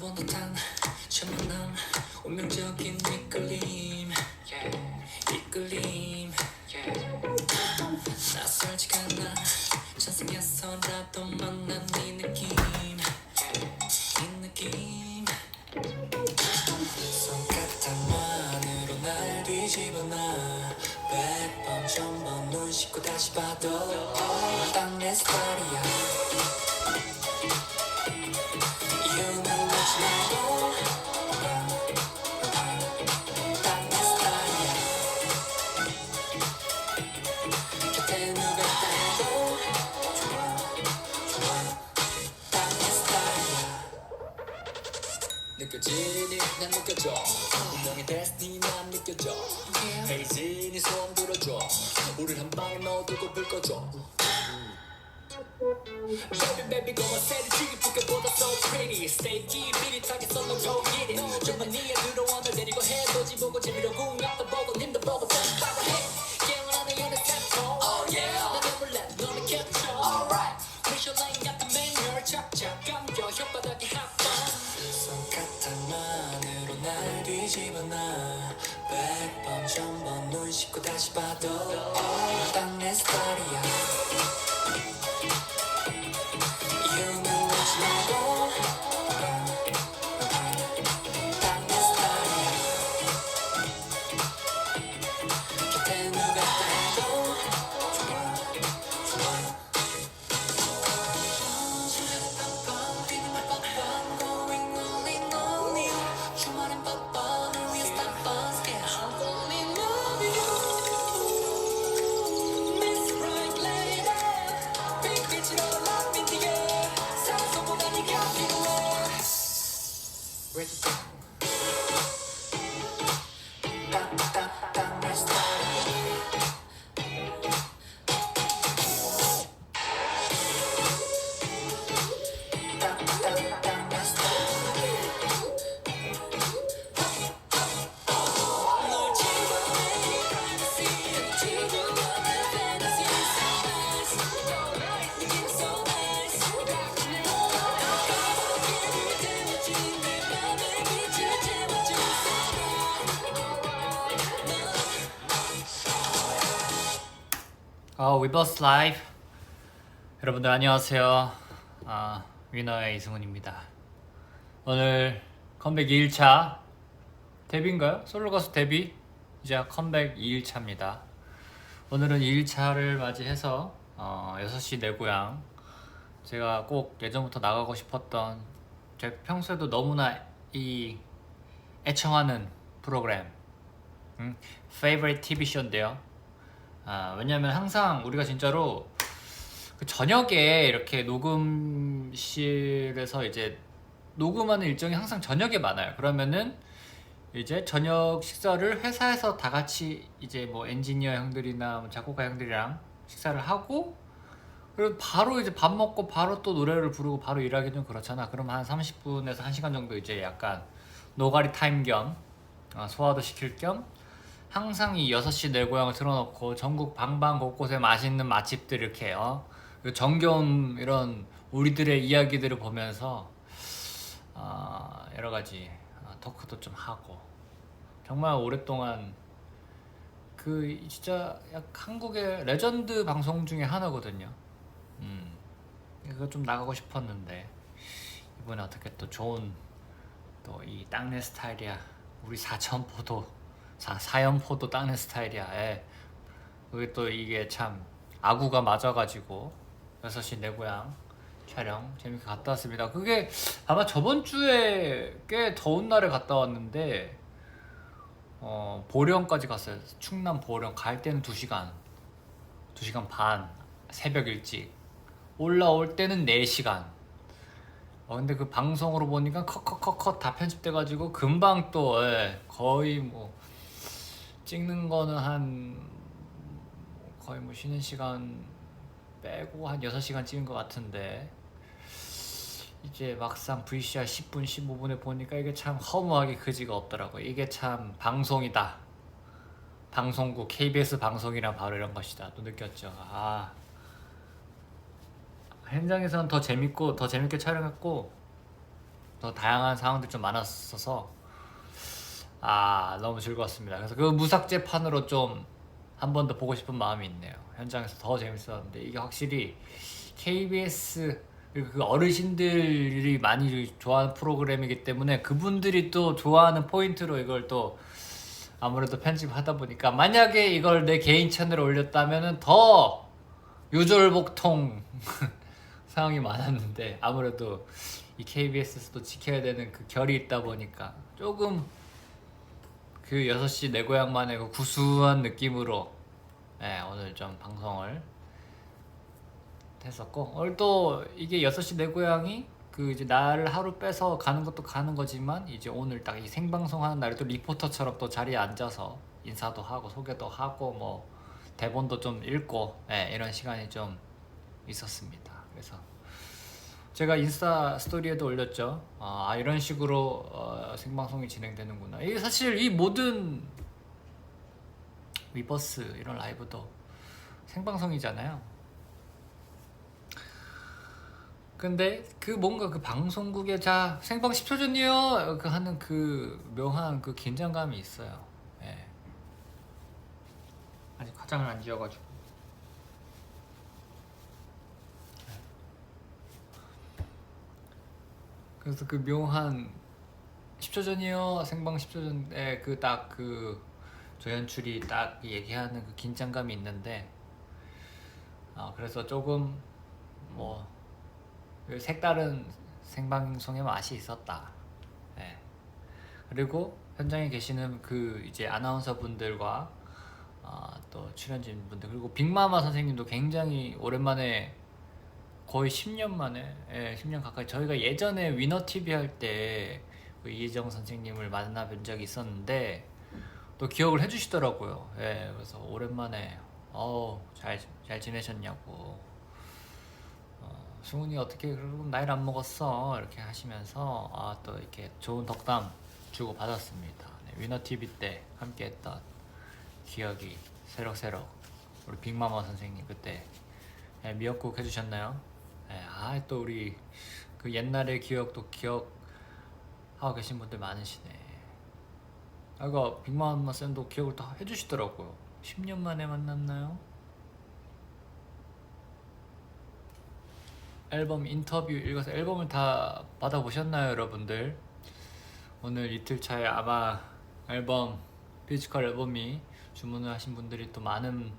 번 듯한 첫 만남 운명적인 이끌림 이끌림 낯설지가 않아 찬성해서라도 만난 이 느낌 이 느낌 손끝 하나로 날 뒤집어놔 100번 1000번 눈 씻고 다시 봐도 딱 내 스타일이야 이유는 묻지 말고 딱 내 스타일이야 곁에 누가 있다 해도 좋아 딱 내 스타일이야 느껴지니 난 느껴져 운명의 데스티니 난 느껴져 헤이지 네 손 들어줘 우릴 한 방에 넣어두고 불 꺼줘 Baby baby go on set 지기 부캐보다 so pretty Steaky 비릿하게 썰렁 go get it 정말 네가 들어와 널 데리고 해보지 보고 재미로 궁합도 보고 님도 보고 뻔빠고 해 깨어나는 연애 템포 Oh yeah 난 내몰래 너는 캡처 Alright 미슐랭 같은 매뉴얼 착착 감겨 혓바닥에 합방 손끝 하나로 날 뒤집어놔 100번 1000번 눈 씻고 다시 봐도 딱 내 스타일이야 이유는 묻지 말고 딱 내 스타일이야 곁에 누가 있다 해도 좋아 뻔뻔 뛰는 말 뻔뻔 going all in on you 주말엔 뻔뻔 널 위해 stop us yeah I'm falling in love with you Miss Right Lady 빛빛으로 난 빛이게 산소보다 네가 필요해 Break it down 딱 내 스타일 딱 내 스타일 널 집어내 privacy 지구와 내 fantasy so nice 느낌 so nice 가볍게 태워진 내 맘에 빛을 채워줄 위버스 라이브 여러분들 안녕하세요. 위너의 이승훈입니다. 오늘 컴백 2일차 데뷔인가요? 솔로 가수 데뷔 이제 컴백 2일차입니다. 오늘은 2일차를 맞이해서 6시 내 고향 제가 꼭 예전부터 나가고 싶었던 제 평소에도 너무나 이 애청하는 프로그램 Favorite TV쇼인데요. 왜냐면 항상 우리가 진짜로 그 저녁에 이렇게 녹음실에서 이제 녹음하는 일정이 항상 저녁에 많아요. 그러면은 이제 저녁 식사를 회사에서 다 같이 이제 뭐 엔지니어 형들이나 뭐 작곡가 형들이랑 식사를 하고 그리고 바로 이제 밥 먹고 바로 또 노래를 부르고 바로 일하기 좀 그렇잖아. 그럼 한 30분에서 1시간 정도 이제 약간 노가리 타임 겸 소화도 시킬 겸 항상 이 6시 내 고향을 틀어놓고 전국 방방 곳곳에 맛있는 맛집들 이렇게 정겨운 이런 우리들의 이야기들을 보면서 여러가지 토크도 좀 하고 정말 오랫동안 그 진짜 약 한국의 레전드 방송 중에 하나거든요. 이거 좀 나가고 싶었는데 이번에 어떻게 또 좋은 또 이 땅내 스타일이야 우리 사연포도 땅내 스타일이야. 그게 또 이게 참 아구가 맞아가지고 6시 내 고향 촬영 재밌게 갔다 왔습니다. 그게 아마 저번 주에 꽤 더운 날에 갔다 왔는데 보령까지 갔어요. 충남 보령 갈 때는 2시간 반 새벽 일찍 올라올 때는 4시간. 근데 그 방송으로 보니까 컷 다 편집돼가지고 금방 또 거의 뭐 찍는 거는 한 거의 뭐 쉬는 시간 빼고 한 6시간 찍은 것 같은데 이제 막상 VCR 10분 15분에 보니까 이게 참 허무하게 그지가 없더라고요. 이게 참 방송이다. 방송국 KBS 방송이란 바로 이런 것이다 또 느꼈죠. 현장에서는 더 재밌고 더 재밌게 촬영했고 더 다양한 상황들이 좀 많았어서 너무 즐거웠습니다. 그래서 그 무삭제판으로 좀 한 번 더 보고 싶은 마음이 있네요. 현장에서 더 재밌었는데 이게 확실히 KBS 그 어르신들이 많이 좋아하는 프로그램이기 때문에 그분들이 또 좋아하는 포인트로 이걸 또 아무래도 편집하다 보니까 만약에 이걸 내 개인 채널에 올렸다면은 더 요절복통 상황이 많았는데 아무래도 이 KBS에서도 지켜야 되는 그 결이 있다 보니까 조금 그 6시 내 고향만의 그 구수한 느낌으로 오늘 좀 방송을 했었고 오늘 또 이게 6시 내 고향이 그 이제 나를 하루 빼서 가는 것도 가는 거지만 이제 오늘 딱 이 생방송 하는 날에 또 리포터처럼 또 자리에 앉아서 인사도 하고 소개도 하고 뭐 대본도 좀 읽고 이런 시간이 좀 있었습니다. 그래서 제가 인스타 스토리에도 올렸죠. 이런 식으로 생방송이 진행되는구나. 이게 사실 이 모든 위버스 이런 라이브도 생방송이잖아요. 근데 그 뭔가 그 방송국에 자 생방 10초 전이요 그 하는 그 묘한 그 긴장감이 있어요. 아직 화장을 안 지워가지고. 그래서 그 묘한 10초 전이요 생방 10초 전에 그 딱 그 조연출이 딱 얘기하는 그 긴장감이 있는데 그래서 조금 뭐 색다른 생방송의 맛이 있었다. 그리고 현장에 계시는 그 이제 아나운서 분들과 또 출연진 분들 그리고 빅마마 선생님도 굉장히 오랜만에 거의 10년 만에 10년 가까이 저희가 예전에 위너TV 할 때 그 이혜정 선생님을 만나 뵌 적이 있었는데 또 기억을 해주시더라고요. 그래서 오랜만에 잘 지내셨냐고 승훈이 어떻게 그럼 나이를 안 먹었어 이렇게 하시면서 또 이렇게 좋은 덕담 주고 받았습니다. 위너TV 때 함께했던 기억이 새록새록 우리 빅마마 선생님 그때 미역국 해주셨나요? 또 우리 그 옛날의 기억도 기억하고 계신 분들 많으시네. 아까 빅마마 쌤도 기억을 다 해주시더라고요. 10년 만에 만났나요? 앨범 인터뷰 읽어서 앨범을 다 받아보셨나요 여러분들? 오늘 이틀 차에 아마 앨범 피지컬 앨범이 주문을 하신 분들이 또 많은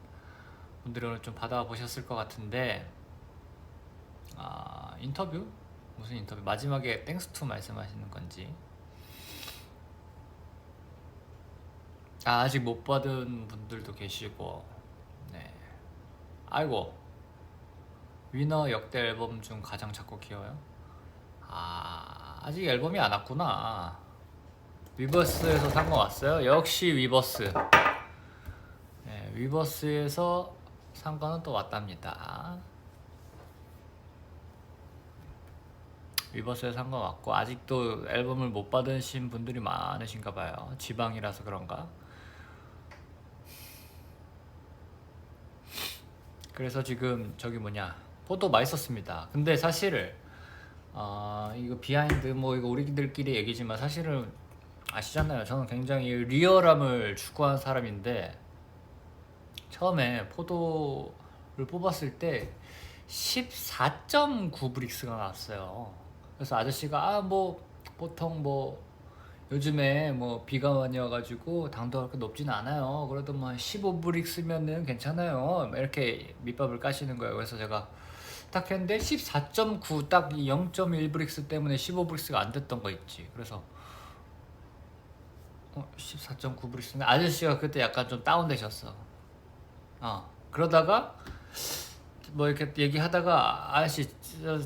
분들이 오늘 좀 받아보셨을 것 같은데 인터뷰? 무슨 인터뷰? 마지막에 땡스투 말씀하시는 건지 아직 못 받은 분들도 계시고 아이고 위너 역대 앨범 중 가장 작고 귀여워요? 아직 앨범이 안 왔구나. 위버스에서 산 거 왔어요? 역시 위버스. 위버스에서 산 거는 또 왔답니다. 위버스에서 산 거 왔고 아직도 앨범을 못 받으신 분들이 많으신가 봐요. 지방이라서 그런가? 그래서 지금 저기 포도 맛있었습니다. 근데 사실 이거 비하인드 이거 우리들끼리 얘기지만 사실은 아시잖아요. 저는 굉장히 리얼함을 추구한 사람인데 처음에 포도를 뽑았을 때 14.9브릭스가 나왔어요. 그래서 아저씨가 보통 요즘에 비가 많이 와가지고 당도가 그렇게 높진 않아요. 그래도 15브릭스면은 괜찮아요. 이렇게 밑밥을 까시는 거예요. 그래서 제가 딱 했는데 14.9 딱 0.1브릭스 때문에 15브릭스가 안 됐던 거 있지. 그래서 14.9브릭스인데 아저씨가 그때 약간 좀 다운되셨어. 그러다가 이렇게 얘기하다가 아저씨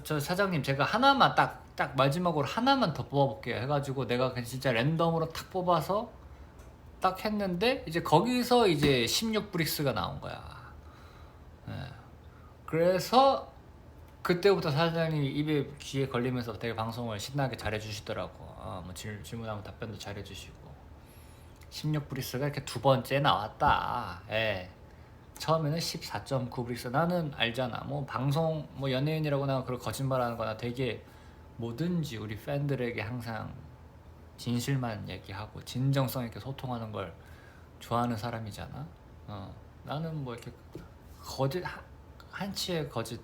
저 사장님 제가 하나만 딱 마지막으로 하나만 더 뽑아볼게요 해가지고 내가 그냥 진짜 랜덤으로 탁 뽑아서 딱 했는데 이제 거기서 이제 16브릭스가 나온 거야. 그래서 그때부터 사장님이 입에 귀에 걸리면서 되게 방송을 신나게 잘해주시더라고. 질문하면 답변도 잘해주시고 16브릭스가 이렇게 두 번째 나왔다. 처음에는 14.9브릭스 나는 알잖아. 방송 연예인이라고 나 그런 거짓말하는 거나 되게 뭐든지 우리 팬들에게 항상 진실만 얘기하고 진정성 있게 소통하는 걸 좋아하는 사람이잖아. 나는 뭐 이렇게 거짓 한치의 거짓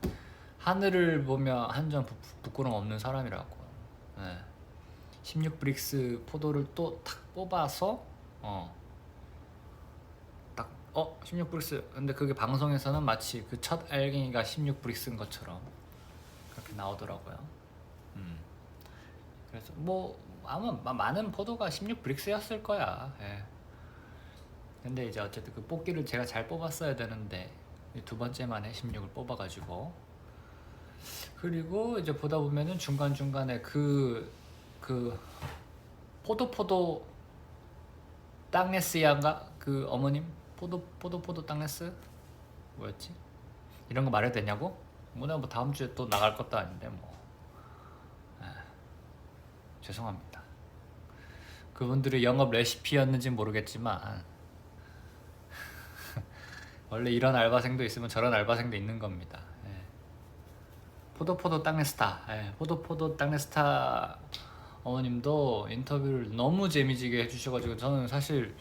하늘을 보며 한 점 부끄럼 없는 사람이라고. 16브릭스 포도를 또 탁 뽑아서 16브릭스. 근데 그게 방송에서는 마치 그 첫 알갱이가 16브릭스인 것처럼 그렇게 나오더라고요. 그래서 뭐 아마 많은 포도가 16브릭스였을 거야. 근데 이제 어쨌든 그 뽑기를 제가 잘 뽑았어야 되는데 두 번째 만에 16을 뽑아가지고, 그리고 이제 보다 보면은 중간중간에 그 포도 땅네스야인가 그 어머님 포도 땅네스 뭐였지? 이런 거 말해도 되냐고? 뭐 내가 뭐 다음 주에 또 나갈 것도 아닌데 뭐. 죄송합니다. 그분들의 영업 레시피였는지 모르겠지만 원래 이런 알바생도 있으면 저런 알바생도 있는 겁니다. 포도 땅네스타, 포도 땅네스타 어머님도 인터뷰를 너무 재미지게 해주셔가지고 저는 사실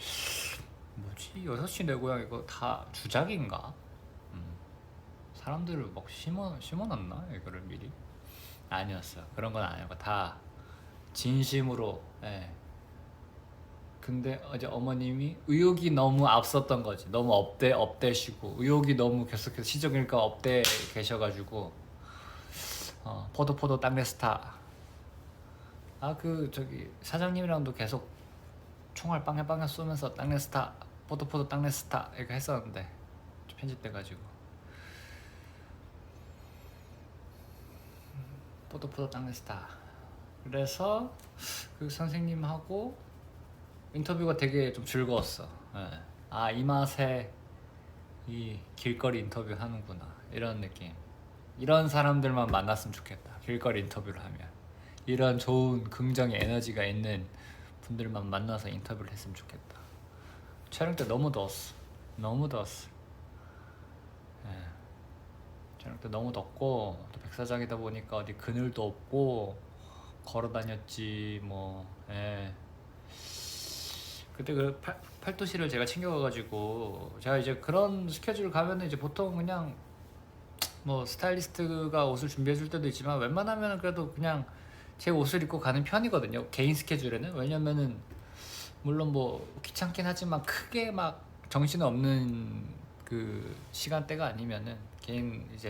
뭐지 6시 내 고향 이거 다 주작인가? 사람들을 막 심어놨나 이거를 미리? 아니었어요. 그런 건 아니고 다 진심으로. 근데 어제 어머님이 의욕이 너무 앞섰던 거지. 너무 업되시고 의욕이 너무 계속해서 시적일까 업돼 계셔가지고 포도 땅레스타. 그 저기 사장님이랑도 계속 총알 빵에 쏘면서 땅레스타 포도 땅레스타 이렇게 했었는데 편집돼가지고 포도 땅레스타. 그래서 그 선생님하고 인터뷰가 되게 좀 즐거웠어. 이 맛에 이 길거리 인터뷰 하는구나 이런 느낌. 이런 사람들만 만났으면 좋겠다. 길거리 인터뷰를 하면 이런 좋은 긍정의 에너지가 있는 분들만 만나서 인터뷰를 했으면 좋겠다. 촬영 때 너무 더웠어. 촬영 때 너무 덥고 또 백사장이다 보니까 어디 그늘도 없고 걸어 다녔지 뭐. 그때 그 팔도시를 제가 챙겨가가지고 제가 이제 그런 스케줄 가면은 이제 보통 그냥 뭐 스타일리스트가 옷을 준비해줄 때도 있지만 웬만하면 그래도 그냥 제 옷을 입고 가는 편이거든요. 개인 스케줄에는. 왜냐면은 물론 뭐 귀찮긴 하지만 크게 막 정신 없는 그 시간대가 아니면은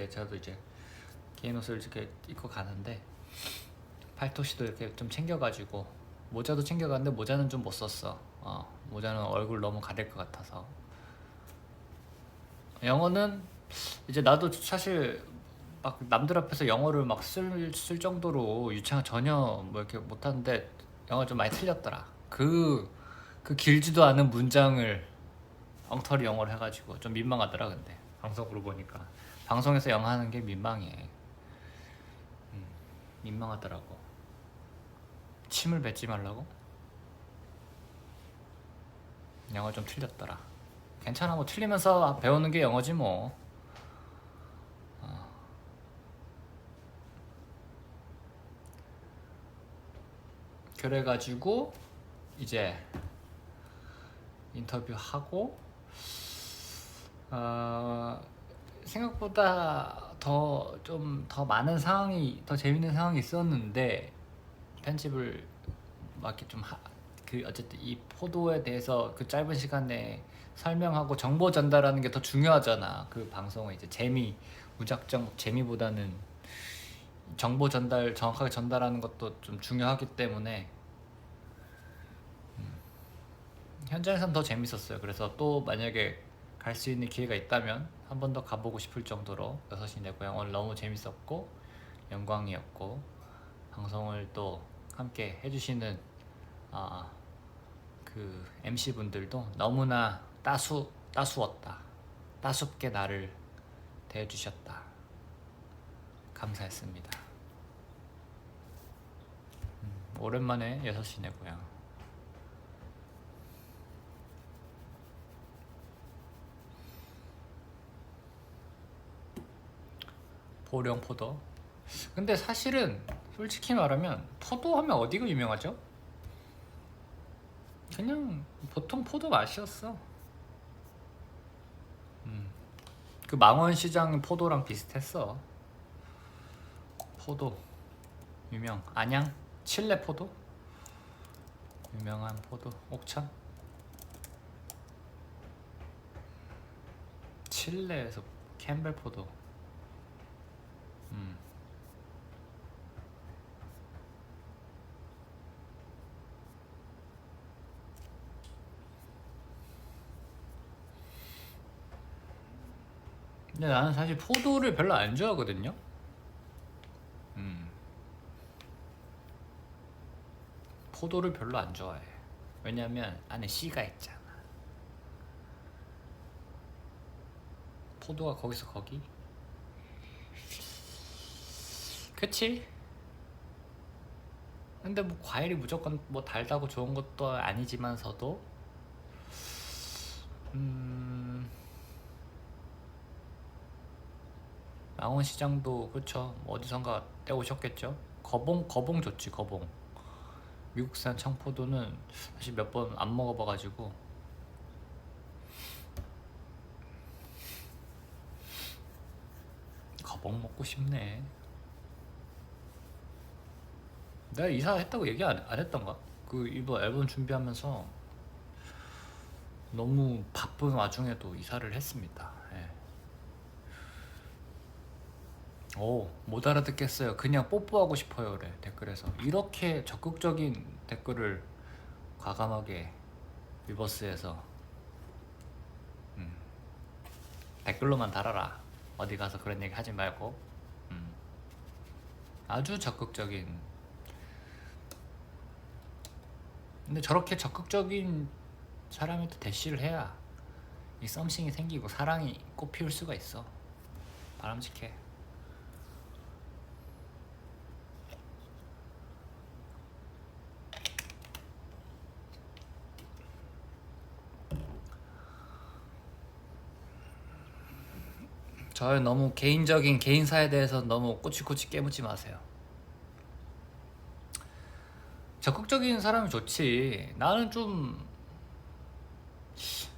저도 이제 개인 옷을 이렇게 입고 가는데 팔토시도 이렇게 좀 챙겨가지고 모자도 챙겨갔는데 모자는 좀 못 썼어. 모자는 얼굴 너무 가릴 것 같아서. 영어는 이제 나도 사실 막 남들 앞에서 영어를 막 쓸 정도로 유창 전혀 뭐 이렇게 못하는데 영어 좀 많이 틀렸더라. 그 길지도 않은 문장을 엉터리 영어를 해가지고 좀 민망하더라. 근데 방송으로 보니까 방송에서 영어 하는 게 민망해. 민망하더라고. 침을 뱉지 말라고? 영어 좀 틀렸더라. 괜찮아, 뭐 틀리면서 배우는 게 영어지 뭐. 그래가지고 이제 인터뷰하고 생각보다 더 많은 상황이, 더 재밌는 상황이 있었는데 편집을 막 이렇게 좀 어쨌든 이 포도에 대해서 그 짧은 시간에 설명하고 정보 전달하는 게 더 중요하잖아. 그 방송은 이제 무작정 재미보다는 정보 전달, 정확하게 전달하는 것도 좀 중요하기 때문에 현장에서는 더 재밌었어요. 그래서 또 만약에 갈 수 있는 기회가 있다면 한 번 더 가보고 싶을 정도로 6시 내 고향 오늘 너무 재밌었고 영광이었고, 방송을 또 함께 해주시는 그 MC분들도 너무나 따스웠다. 따숩게 나를 대해주셨다. 감사했습니다. 오랜만에 6시 내 고향. 보령포도. 근데 사실은 솔직히 말하면 포도 하면 어디가 유명하죠? 그냥 보통 포도 맛이었어. 그 망원시장 포도랑 비슷했어. 포도 유명. 안양 칠레 포도 유명한 포도. 옥천 칠레에서 캠벨 포도. 근데 나는 사실 포도를 별로 안 좋아하거든요. 포도를 별로 안 좋아해. 왜냐면 안에 씨가 있잖아. 포도가 거기서 거기. 그치? 근데 뭐 과일이 무조건 뭐 달다고 좋은 것도 아니지만서도 망원시장도 그렇죠. 뭐 어디선가 떼오셨겠죠. 거봉 좋지. 거봉 미국산 청포도는 사실 몇 번 안 먹어봐가지고. 거봉 먹고 싶네. 내가 이사했다고 얘기 안 했던가? 그 이번 앨범 준비하면서 너무 바쁜 와중에도 이사를 했습니다. 예. 오, 못 알아듣겠어요. 그냥 뽀뽀하고 싶어요. 그래 댓글에서. 이렇게 적극적인 댓글을 과감하게 리버스해서 댓글로만 달아라. 어디 가서 그런 얘기 하지 말고. 아주 적극적인. 근데 저렇게 적극적인 사람이 또 대시를 해야 이 썸씽이 생기고 사랑이 꽃피울 수가 있어. 바람직해. 저의 너무 개인적인 개인사에 대해서 너무 꼬치꼬치 깨묻지 마세요. 적극적인 사람이 좋지. 나는 좀,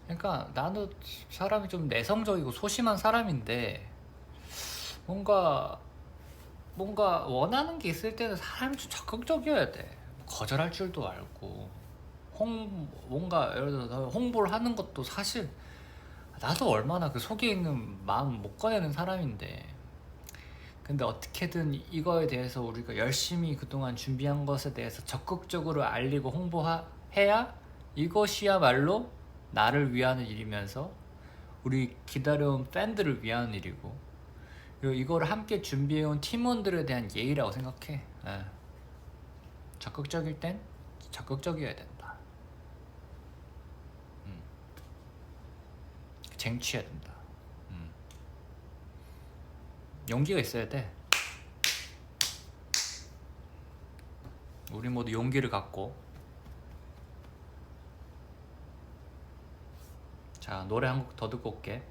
그러니까 나는 사람이 좀 내성적이고 소심한 사람인데 뭔가 원하는 게 있을 때는 사람이 좀 적극적이어야 돼. 거절할 줄도 알고 뭔가 예를 들어서 홍보를 하는 것도 사실 나도 얼마나 그 속에 있는 마음 못 꺼내는 사람인데, 근데 어떻게든 이거에 대해서 우리가 열심히 그동안 준비한 것에 대해서 적극적으로 알리고 홍보해야 이것이야말로 나를 위한 일이면서 우리 기다려온 팬들을 위한 일이고, 그리고 이거를 함께 준비해온 팀원들에 대한 예의라고 생각해. 예. 적극적일 땐 적극적이어야 된다. 쟁취해야 된다. 용기가 있어야 돼. 우리 모두 용기를 갖고. 자, 노래 한 곡 더 듣고 올게.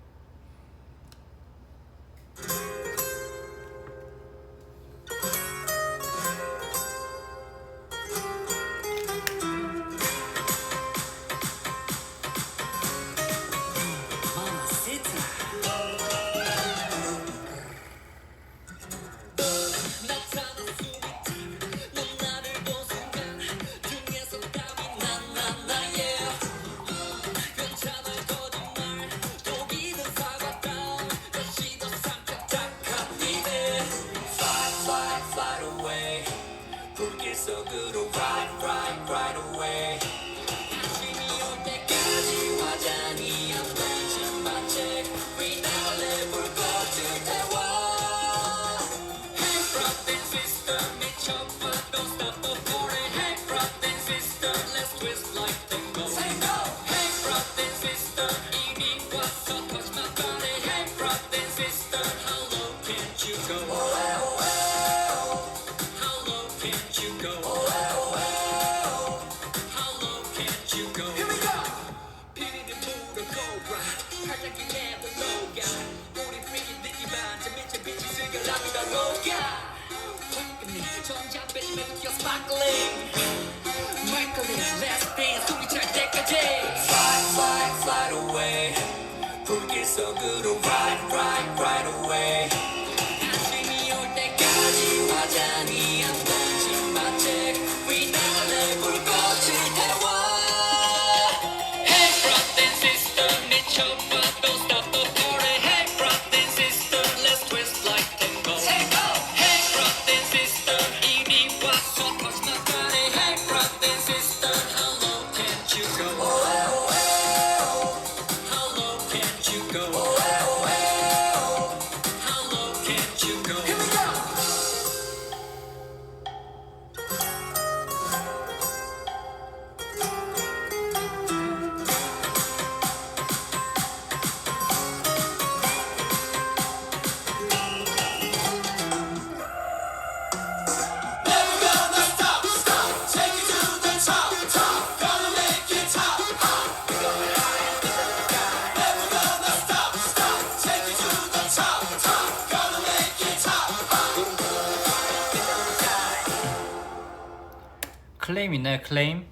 클레임 있나요? 클레임?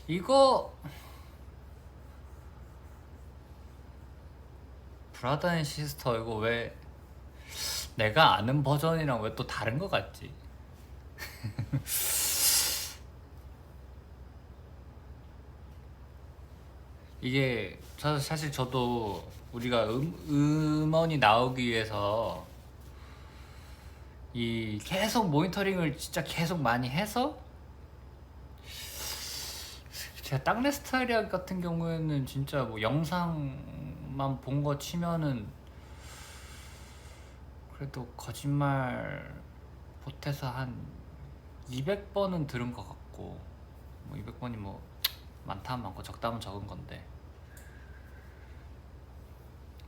이거 브라더 앤 시스터 이거 왜 내가 아는 버전이랑 왜 또 다른 거 같지? 이게 사실 저도 우리가 음원이 나오기 위해서 이 계속 모니터링을 진짜 계속 많이 해서 제가 땅내 스타일이야 같은 경우에는 진짜 뭐 영상만 본 거 치면은 그래도 거짓말 보태서 한 200번은 들은 것 같고 뭐 200번이 뭐 많다면 많고 적다면 적은 건데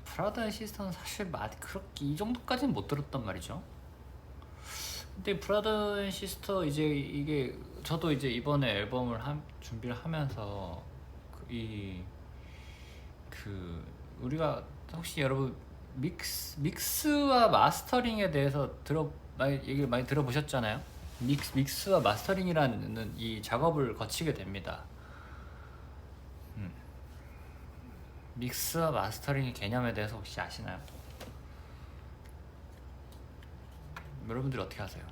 브라더 앤 시스터는 사실 많이 그렇게 이 정도까지는 못 들었단 말이죠. 근데 브라더 앤 시스터 이제 이게 저도 이제 이번에 앨범을 준비를 하면서 그 우리가 혹시 여러분 믹스와 마스터링에 대해서 얘기를 많이 들어보셨잖아요. 믹스와 마스터링이라는 이 작업을 거치게 됩니다. 믹스와 마스터링의 개념에 대해서 혹시 아시나요? 여러분들이 어떻게 하세요?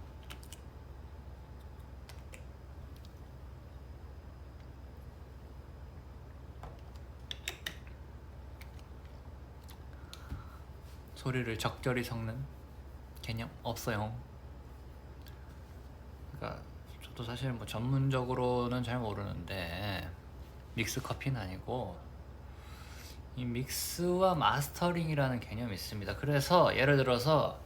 소리를 적절히 섞는 개념 없어요. 그러니까 저도 사실 뭐 전문적으로는 잘 모르는데 믹스 커피는 아니고 이 믹스와 마스터링이라는 개념이 있습니다. 그래서 예를 들어서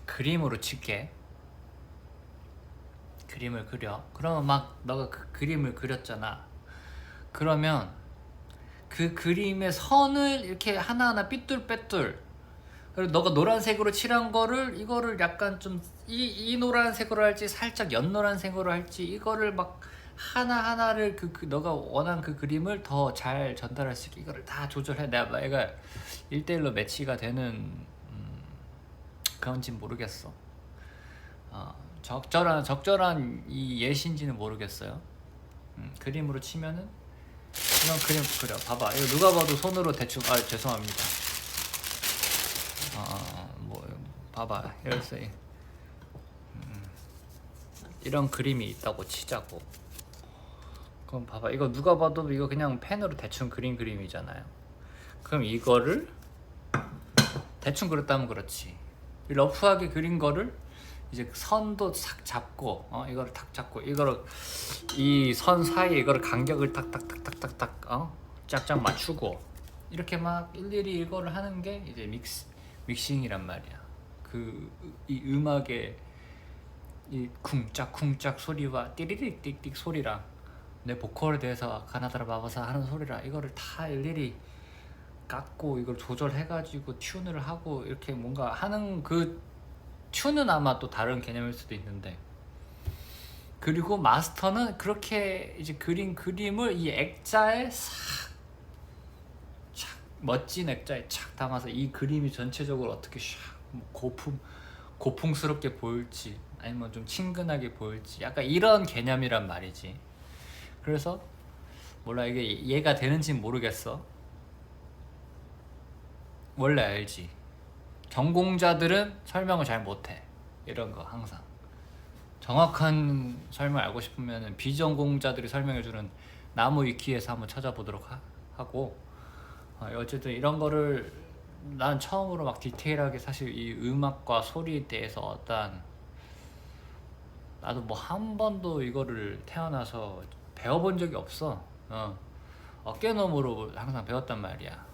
그림으로 칠게. 그림을 그려. 그러면 막 너가 그 그림을 그렸잖아. 그러면 그 그림의 선을 이렇게 하나하나 삐뚤빼뚤 그리고 너가 노란색으로 칠한 거를 이거를 약간 좀 이 노란색으로 할지 살짝 연노란색으로 할지 이거를 막 하나하나를 너가 원한 그 그림을 더 잘 전달할 수 있게 이거를 다 조절해. 내가 얘가 1대1로 매치가 되는 그런진 모르겠어. 적절한 이 예시인지는 모르겠어요. 그림으로 치면은 이런 그림 그려. 봐봐. 이거 누가 봐도 손으로 대충 죄송합니다. 뭐 봐봐. 이런 그림이 있다고 치자고. 그럼 봐봐. 이거 누가 봐도 이거 그냥 펜으로 대충 그린 그림이잖아요. 그럼 이거를 대충 그렸다면 그렇지. 러프하게 그린 거를 이제 선도 싹 잡고 이거를 탁 잡고 이거를 이 선 사이에 이거를 간격을 탁탁탁탁탁탁 짝짝 맞추고 이렇게 막 일일이 이거를 하는 게 이제 믹싱이란 말이야. 이 음악의 이 쿵짝쿵짝 소리와 띠리릭 띡띡 소리랑 내 보컬에 대해서 가나다라 바바사 하는 소리랑 이거를 다 일일이 깎고 이걸 조절해가지고 튠을 하고 이렇게 뭔가 하는 그 튠은 아마 또 다른 개념일 수도 있는데 그리고 마스터는 그렇게 이제 그린 그림을 이 액자에 싹 멋진 액자에 착 담아서 이 그림이 전체적으로 어떻게 샥 고풍스럽게 보일지 아니면 좀 친근하게 보일지 약간 이런 개념이란 말이지. 그래서 몰라 이게 이해가 되는지는 모르겠어. 원래 알지. 전공자들은 설명을 잘 못해. 이런 거 항상 정확한 설명을 알고 싶으면 비전공자들이 설명해주는 나무 위키에서 한번 찾아보도록 하고 어쨌든 이런 거를 난 처음으로 막 디테일하게 사실 이 음악과 소리에 대해서 나도 뭐 한 번도 이거를 태어나서 배워본 적이 없어. 어깨너머로 항상 배웠단 말이야.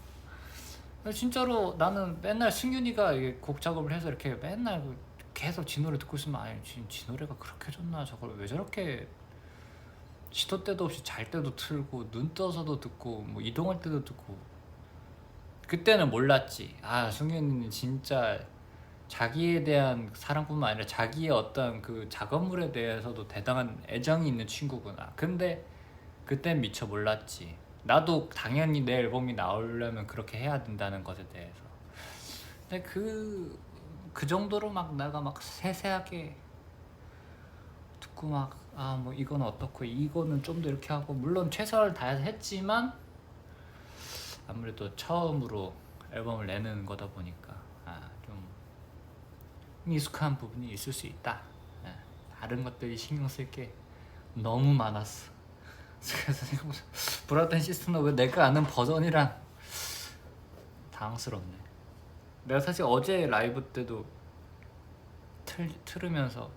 진짜로 나는 맨날 승윤이가 곡 작업을 해서 이렇게 맨날 계속 지 노래 듣고 있으면 아니 지 노래가 그렇게 좋나 저걸 왜 저렇게 시도 때도 없이 잘 때도 틀고 눈 떠서도 듣고 뭐 이동할 때도 듣고 그때는 몰랐지. 승윤이는 진짜 자기에 대한 사랑뿐만 아니라 자기의 어떤 그 작업물에 대해서도 대단한 애정이 있는 친구구나. 근데 그땐 미처 몰랐지. 나도 당연히 내 앨범이 나오려면 그렇게 해야 된다는 것에 대해서 근데 그 정도로 막 내가 막 세세하게 듣고 막 뭐 이거는 어떻고 이거는 좀 더 이렇게 하고 물론 최선을 다해서 했지만 아무래도 처음으로 앨범을 내는 거다 보니까 좀 미숙한 부분이 있을 수 있다. 다른 것들이 신경 쓸 게 너무 많았어. 그래서 브라던 시스터는 왜 내가 아는 버전이랑 당황스럽네. 내가 사실 어제 라이브 때도 틀으면서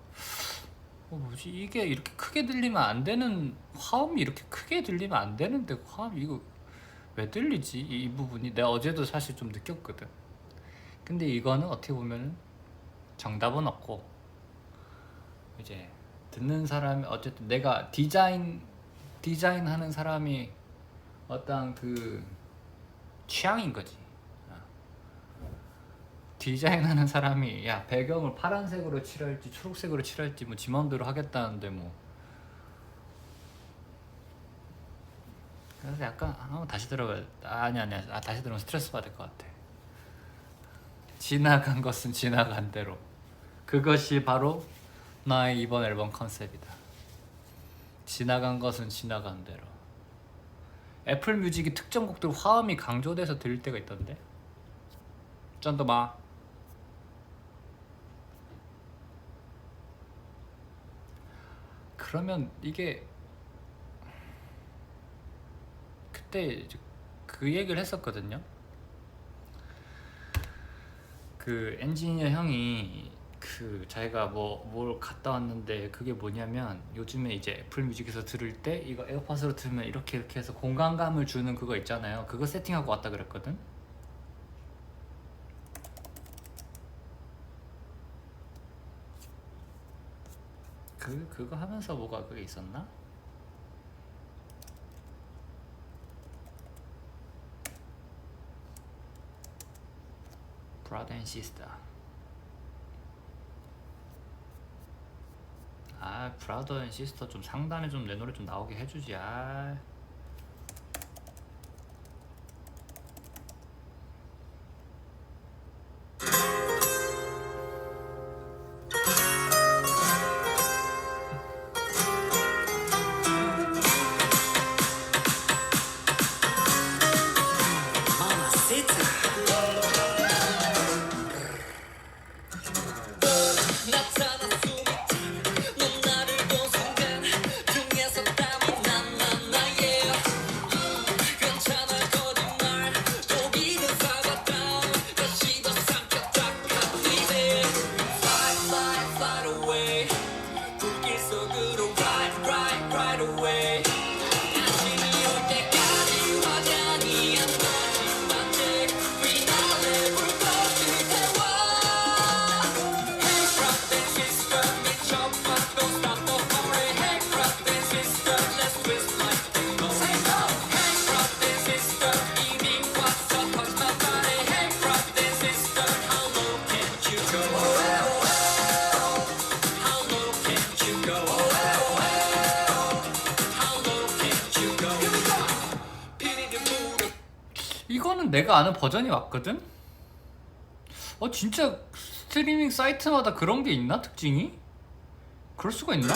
뭐지 이게 이렇게 크게 들리면 안 되는 화음이 이렇게 크게 들리면 안 되는데 화음 이거 왜 들리지 이 부분이 내가 어제도 사실 좀 느꼈거든. 근데 이거는 어떻게 보면 정답은 없고 이제 듣는 사람이 어쨌든 내가 디자인하는 사람이 어떤 그 취향인 거지. 디자인하는 사람이 야 배경을 파란색으로 칠할지 초록색으로 칠할지 뭐 지 맘대로 하겠다는데 뭐 그래서 약간 한번 다시 들어봐야 아니야 다시 들으면 스트레스 받을 것 같아. 지나간 것은 지나간 대로 그것이 바로 나의 이번 앨범 컨셉이다. 지나간 것은 지나간 대로. 애플 뮤직이 특정 곡들 화음이 강조돼서 들릴 때가 있던데 쩐더마. 그러면 이게 그때 이제 그 얘기를 했었거든요. 그 엔지니어 형이 그 자기가 뭘 갔다 왔는데 그게 뭐냐면 요즘에 이제 애플 뮤직에서 들을 때 이거 에어팟으로 들으면 이렇게 해서 공간감을 주는 그거 있잖아요. 그거 세팅하고 왔다 그랬거든. 그거 하면서 뭐가 그게 있었나? Brother and Sister. Brother and Sister 좀 상단에 좀 내 노래 좀 나오게 해주지. 이거는 내가 아는 버전이 왔거든? 진짜 스트리밍 사이트마다 그런 게 있나? 특징이? 그럴 수가 있나?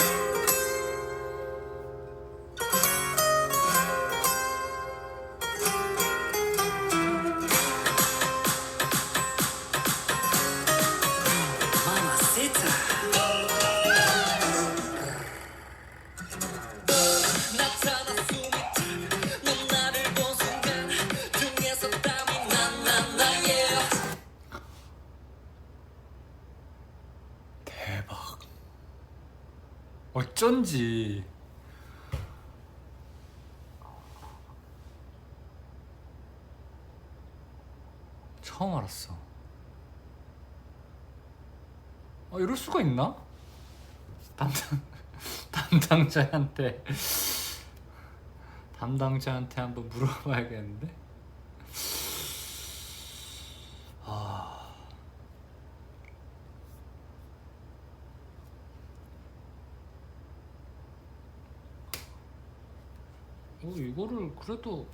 어쩐지 처음 알았어. 이럴 수가 있나? 담당자한테 한번 물어봐야겠는데. 이거를 그래도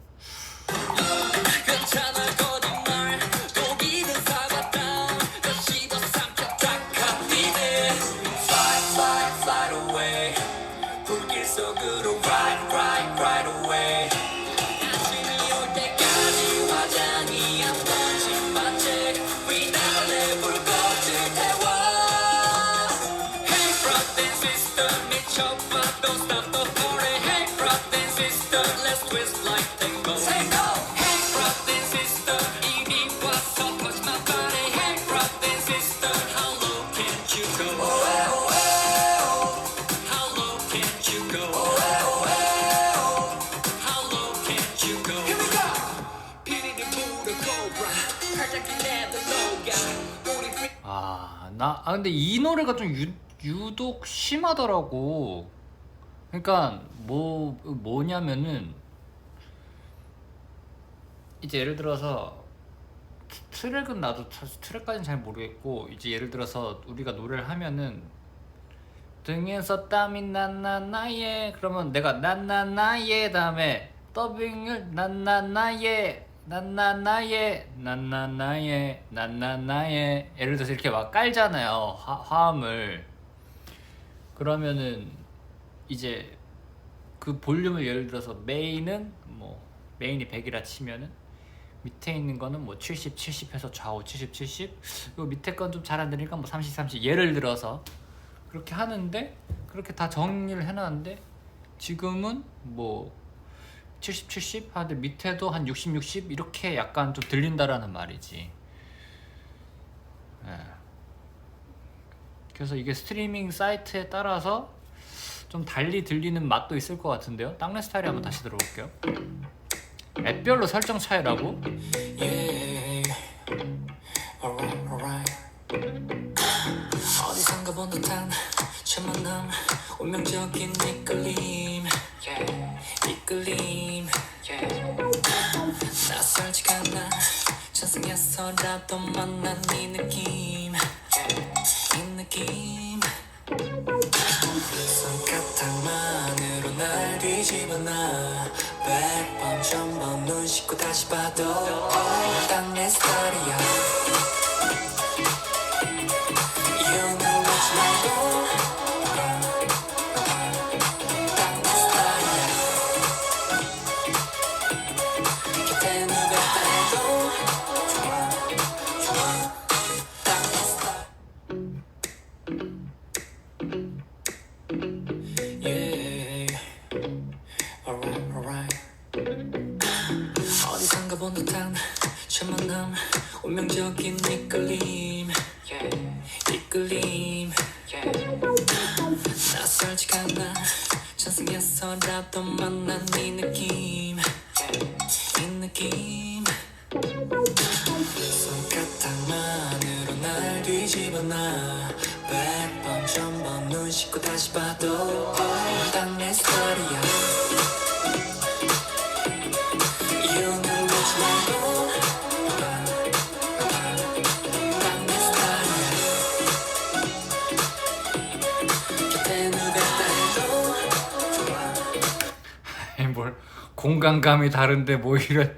괜찮아 거짓말 고기는 사과다 chop, but don't stop the party. Hey, brother and sister, let's twist like tango. Tango. Hey, brother and sister, 이리 와서 touch my body. Hey, brother and sister, how low can you go? How low can you go? How low can you go? Here we go. 피리를 부르고 run. 팔짝이 내도 녹아. 우리 근데 이 노래가 좀 유독 심하더라고. 그러니까 뭐냐면은 이제 예를 들어서 트랙은 나도 사실 트랙까지는 잘 모르겠고, 이제 예를 들어서 우리가 노래를 하면은 등에서 땀이 나나나예, 그러면 내가 나나나예 다음에 더빙을 나나나예 나나나예 나나나예 나나나예, 예를 들어서 이렇게 막 깔잖아요, 화음을. 그러면은 이제 그 볼륨을 예를 들어서 메인은 메인이 100이라 치면은 밑에 있는 거는 70, 70 해서 좌우 70, 70, 그리고 밑에 건 좀 잘 안 되니까 30, 30, 예를 들어서 그렇게 하는데, 그렇게 다 정리를 해놨는데 지금은 70, 70 하는데 밑에도 한 60, 60 이렇게 약간 좀 들린다라는 말이지. 그래서 이게 스트리밍 사이트에 따라서 좀 달리 들리는 맛도 있을 것 같은데요. 땅내 스타일이 한번 다시 들어볼게요. 앱별로 설정 차이라고? alright. 어디선가 본 듯한 첫 만남, 운명적인 이끌림, 이끌림. 낯설지가 않아, 천상에서라도 만난 이 느낌, 이 느낌. 손가락만으로 날 뒤집어놔. 100번 1000번 눈 씻고 다시 봐도 딱 내 스타일이야. 이유는 묻지 말고 딱 내 스타일이야. 곁에 누가 해도 좋아, 좋아. 딱 내 스타일. alright. 어디선가 본 듯한 첫 만남, 운명적인 이끌림, 이끌림. 낯설지가 않아, 천상에서라도 만난 이 느낌, 이 느낌. 손가락만으로 날 뒤집어놔. 100번 1000번 눈 씻고 다시 봐도 딱 내 스타일이야. 이유는 묻지 말고 딱 내 스타일이야. 곁에 누가 있다 해도 좋아. 아니 뭘 공간감이 다른데 뭐 이런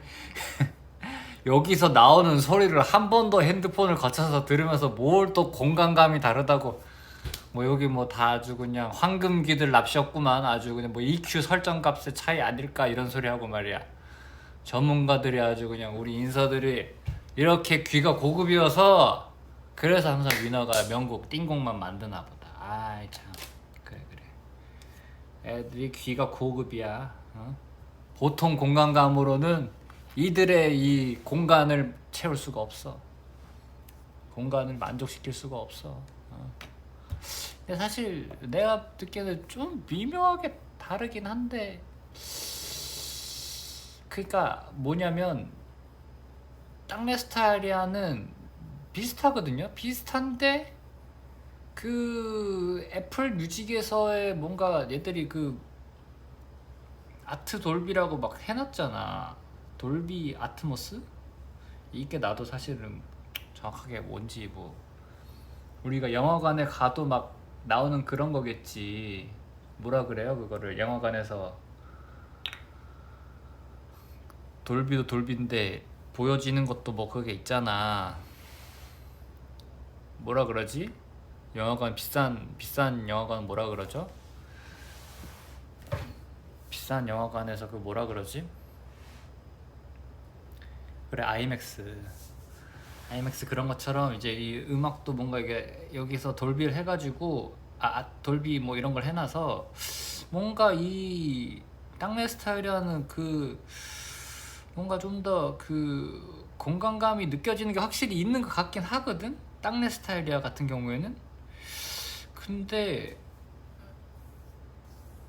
여기서 나오는 소리를 한 번 더 핸드폰을 거쳐서 들으면서 뭘 또 공간감이 다르다고, 여기 다 아주 그냥 황금귀들 납셨구만. 아주 그냥 EQ 설정값의 차이 아닐까 이런 소리 하고 말이야. 전문가들이 아주 그냥 우리 인서들이 이렇게 귀가 고급이어서 그래서 항상 위너가 명곡 띵곡만 만드나 보다. 아이 참, 그래 애들이 귀가 고급이야. 보통 공간감으로는 이들의 이 공간을 채울 수가 없어. 공간을 만족시킬 수가 없어. 근데 사실 내가 듣기에는 좀 미묘하게 다르긴 한데, 그러니까 뭐냐면 땅내 스타일이야는 비슷하거든요. 비슷한데 그 애플 뮤직에서의 뭔가 얘들이 그 아트 돌비라고 막 해놨잖아. 돌비 아트모스? 이게 나도 사실은 정확하게 뭔지 우리가 영화관에 가도 막 나오는 그런 거겠지. 뭐라 그래요 그거를, 영화관에서 돌비도 돌비인데 보여지는 것도 그게 있잖아. 뭐라 그러지? 영화관 비싼 영화관 뭐라 그러죠? 비싼 영화관에서 그 뭐라 그러지? 그래, 아이맥스 그런 것처럼 이제 이 음악도 뭔가 이게 여기서 돌비를 해가지고 돌비 뭐 이런 걸 해놔서 뭔가 이 땅내 스타일이라는 그 뭔가 좀 더 그 공간감이 느껴지는 게 확실히 있는 것 같긴 하거든. 땅내 스타일이야 같은 경우에는. 근데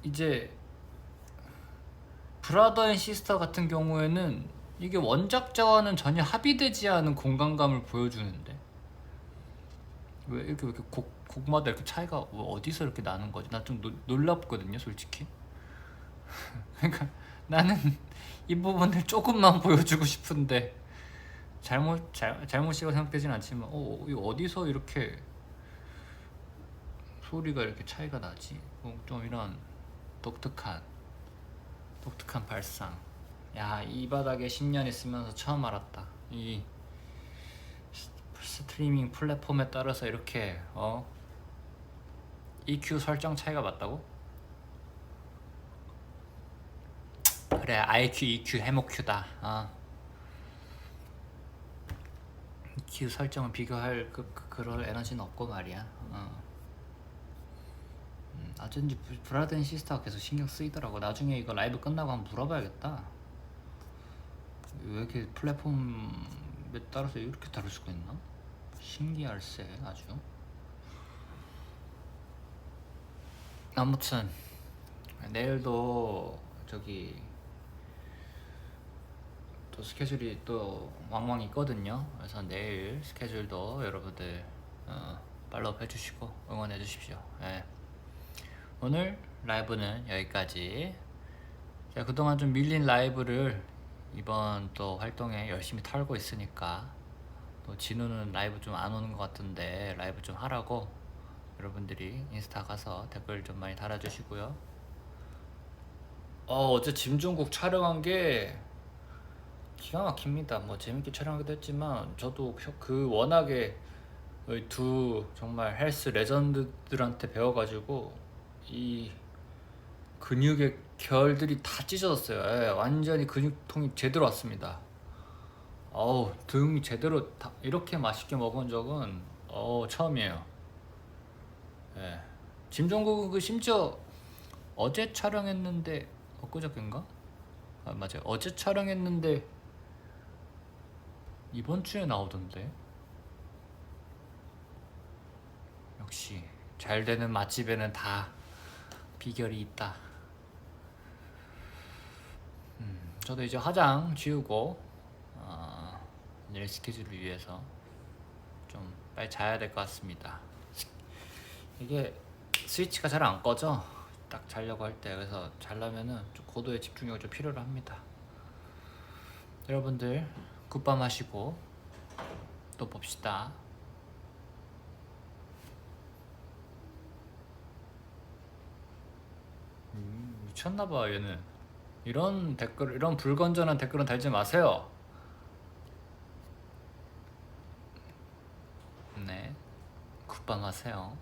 이제 브라더 앤 시스터 같은 경우에는 이게 원작자와는 전혀 합의되지 않은 공간감을 보여주는데 왜 이렇게 곡마다 이렇게 차이가 어디서 이렇게 나는 거지? 나 좀 놀랍거든요, 솔직히. 그러니까 나는 이 부분을 조금만 보여주고 싶은데 잘못이라고 생각되진 않지만 이거 어디서 이렇게 소리가 이렇게 차이가 나지? 좀 이런 독특한 발상. 야, 이 바닥에 10년 있으면서 처음 알았다. 이 스트리밍 플랫폼에 따라서 이렇게 EQ 설정 차이가 맞다고? 그래, IQ, EQ, 해모Q다. EQ 설정을 비교할 그럴 에너지는 없고 말이야. 어쩐지 브라더 앤 시스터가 계속 신경 쓰이더라고. 나중에 이거 라이브 끝나고 한번 물어봐야겠다. 왜 이렇게 플랫폼에 따라서 이렇게 다를 수가 있나? 신기할세 아주. 아무튼 내일도 저기 또 스케줄이 또 왕왕 있거든요. 그래서 내일 스케줄도 여러분들 팔로우 해주시고 응원해 주십시오. 예. 오늘 라이브는 여기까지. 제가 그동안 좀 밀린 라이브를 이번 또 활동에 열심히 털고 있으니까 또 진우는 라이브 좀 안 오는 것 같은데 라이브 좀 하라고 여러분들이 인스타 가서 댓글 좀 많이 달아주시고요. 어제 짐종국 촬영한 게 기가 막힙니다. 뭐 재밌게 촬영하기도 했지만 저도 그 워낙에 두 정말 헬스 레전드들한테 배워가지고 이 근육의 결들이 다 찢어졌어요. 예, 완전히 근육통이 제대로 왔습니다. 등이 제대로 이렇게 맛있게 먹은 적은 처음이에요. 예. 짐종국은 그 심지어 어제 촬영했는데 엊그저께인가? 맞아요. 어제 촬영했는데 이번 주에 나오던데. 역시 잘 되는 맛집에는 다 비결이 있다. 저도 이제 화장 지우고 내일 스케줄을 위해서 좀 빨리 자야 될 것 같습니다. 이게 스위치가 잘 안 꺼져. 딱 자려고 할 때. 그래서 자려면은 좀 고도의 집중력이 좀 필요로 합니다. 여러분들 굿밤 하시고 또 봅시다. 미쳤나봐 얘는. 이런 불건전한 댓글은 달지 마세요. 네, 굿밤 하세요.